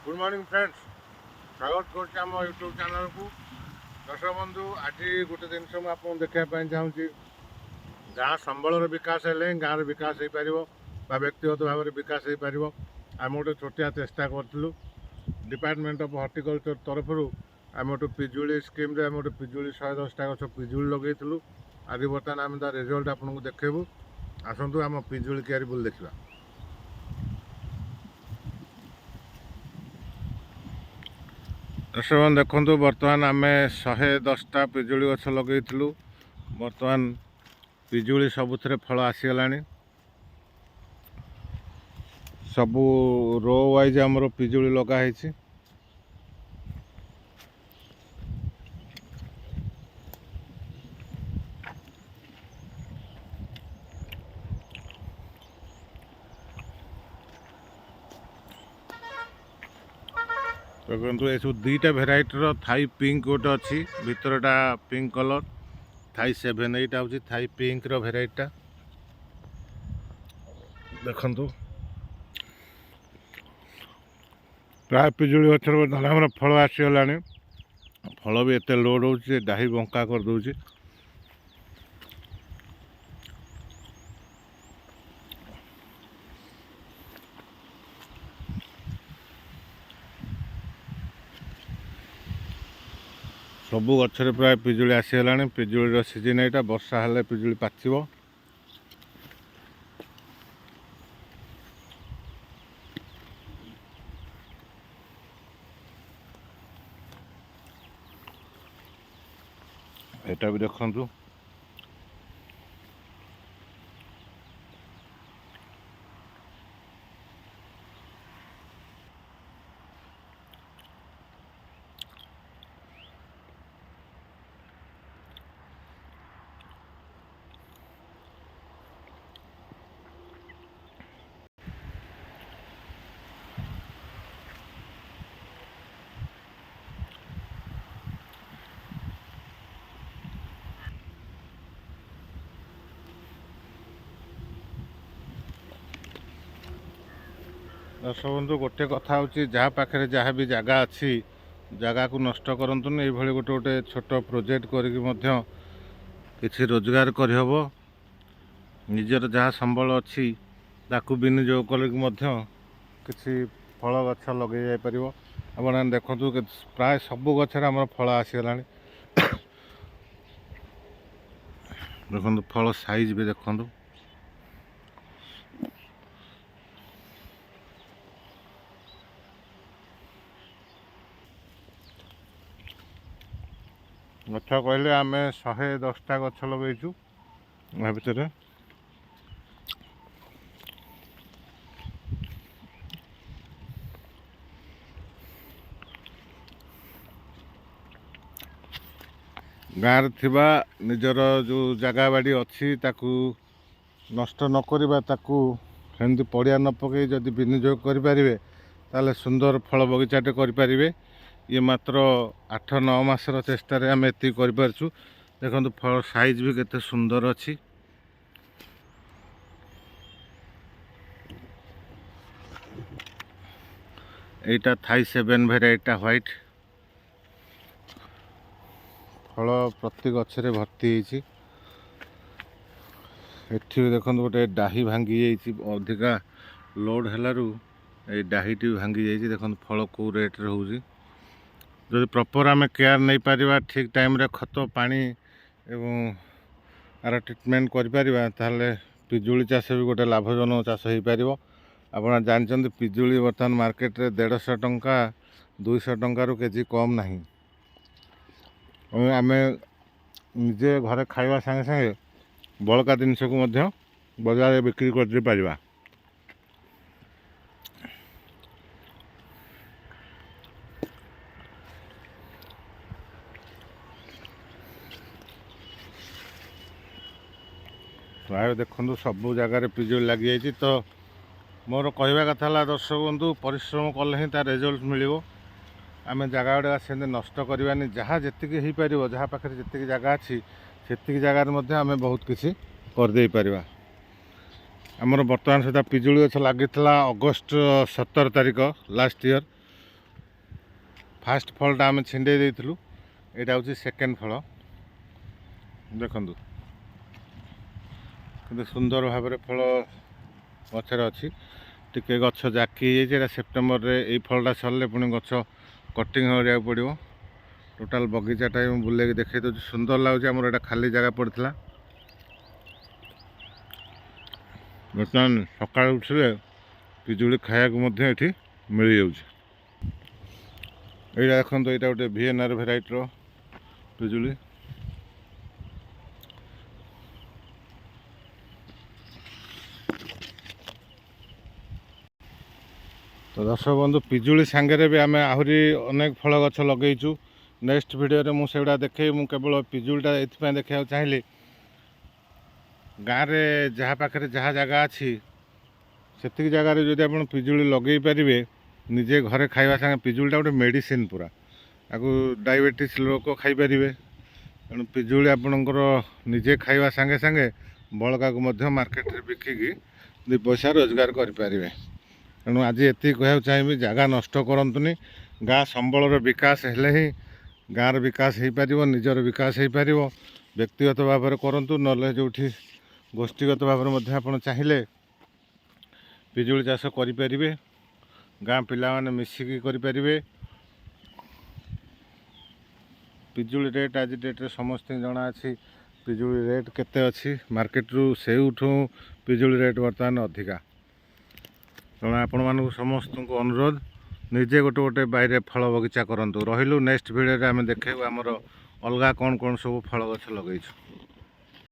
Good morning friends, स्वागत करुँच YouTube channel को। दर्शक बंधु, आज गोटे जिनस मुझे देखापी चाहूँगी। गाँ संबल विकास है गाँव विकास हो पार व्यक्तिगत भाव में विकास हो पार। आम गोटे छोटिया चेष्टा करूँ डिपार्टमेंट ऑफ हॉर्टिकल्चर तरफ आम गोटे पिजुली स्कीम आम गोटे पिजुली 110टा गछ पिजुली लगेलु। आज बर्तमान आम तार रिजल्ट आपको देखू। आसतु आम पिजुली क्यारी बुल देखा। दर्शक देखु बर्तमान आम 110टा पिजुली गछ लगेलु। बर्तमान पिजुली सबुथ फल आसीगला। सबू रो वाइज आमर पिजुली लगाई। देखो ये सब दुईटा भेराइटर थाई पिंक गोटे अच्छी भितरटा पिंक कलर थाई 7 एटा हूँ थाई पिंक भेराइटा। देखु प्राय पिजुली गचर बर्तमान फल आसीगला। फल भी एत लोड हो डाही बंका कर दूची। सबू गचर प्राय पिजुली आसीगला। पिजुली सीजन यहाँ वर्षा हेल्ले पिजुली पाचिब। एटा भी देखु दर्शक बंधु गोटे कथा हूँ जहाँ पाखे जहाँ भी जगह अच्छी जगह को नष्ट करतुन। ये गोटे गोटे छोट प्रोजेक्ट करके रोजगार करहब। निजर जहाँ संबल अच्छी ताकू विनियोग करके फल गछ लगे जापर। आप देखु प्राय सबू गचर आम फल आसीगला। देखो फल साइज भी देखु। गछ कहले आम 110टा गछ लगेचु। भितर गाँव थिबा निजर जो जगह बाड़ी अच्छी ताकू नष्ट न करिबा ताकू सेमती पड़िया न पकई जदि विनियोग करें ताले सुंदर फल बगीचाटे करें। ये मात्र 8-9 मासर चेष्टार आम एति करूँ। देखो फल साइज भी केते सुंदर अच्छी। एटा थाई 7 भेराइटा व्हाइट फल प्रति गच्छे भर्ती होती। एठी देखो गोटे डाही भांगी जाइए अधिका लोड हेलारू ए डाहीटी भांगी जाइए। देखो फल को रेट रे होउजी। जदि प्रॉपर आम केयर नहीं पारिबा ठीक टाइम रे खत पानी एवं आर ट्रीटमेंट करिपारिबा ताहले पिजुली चाष भी गोटे लाभजनक चाष हो पार। आपड़ जानते पिजुली बर्तमान मार्केट रे 150 टंका 200 टंकार केजी कम नहीं। आम निजे घरे खाइबा संगे संगे बड़का जिनस को बजार बिक्री कर पारिबा। प्राय देखु सबू जगार पिजुली लगी जाइए। तो मोर कहवा कथा है दर्शक बंधु परिश्रम कले ही तार रिजल्ट मिल। आम जगह गुड़ा से नष्ट करवानी जहाँ जी हो पार जहाँ पाखे जी जगह अच्छी से जगार आम बहुत किसी करदे पारिबा। आमर बर्तमान सुधा पिजुली गछ लगी अगस्ट 17 तारिख लास्ट ईयर फास्ट फलटा आम छिंडे देइथिलु एटा होची सेकेंड फल देखंतु किंतु सुंदर भाव में फल गचर अच्छी टिके गछ जाकी एटा सेप्टेम्बर रे एई फलटा सरले पुणी गछ कटिंग हो पड़ो टोटाल बगीचाटा बुले देखे दूँ सुंदर लगुच आमर एटा खाली जगह पड़ता बर्तमान सका उठे पिजुली खाया ये मिल जाऊँ यहाँ देखो यहाँ गोटे VNR भेराइटर पिजुली तो दर्शक बंधु पिजुली सांगे भी आम आहरी अनेक फल गछ लगेचु नेक्स्ट वीडियो मुझे देखे मु केवल पिजुलीटा ये देखा चाहिए गाँव में जहाँ पाखे जहाँ जगह अच्छी से जगार जो आप पिजुली लगे पारे निजे घरे खावा संगे पिजुलीटा गोटे मेडिसिन पूरा आपको डायबिटीज लोक खाईपर तेणु पिजुली आपणकर निजे खावा संगे संगे बड़का को मार्केट रे बिकिकी 2 पैसा रोजगार करें तेणु आज ये कह चाहिए जगह नष्ट करतुनि गाँ संबलर विकास हेले ही गाँव विकास हो पार निजर विकास हो पार व्यक्तिगत भाव में करूँ ना जो गोष्ठीगत भाव में आप चाहिए पिजुली चाष करें गाँ पिला माने मिसिकी करें पिजुली रेट आज डेट रे समस्त जना अच्छी पिजुली रेट केते अच्छी मार्केट रू से पिजुली रेट बर्तमान अधिका तेणु आपण मानक समस्त को अनुरोध निजे गोटे गोटे बाहर फल बगीचा करूँ रही नेक्स्ट वीडियो आम देखा आमर अलग कौन कौन सब फल गछ लगे।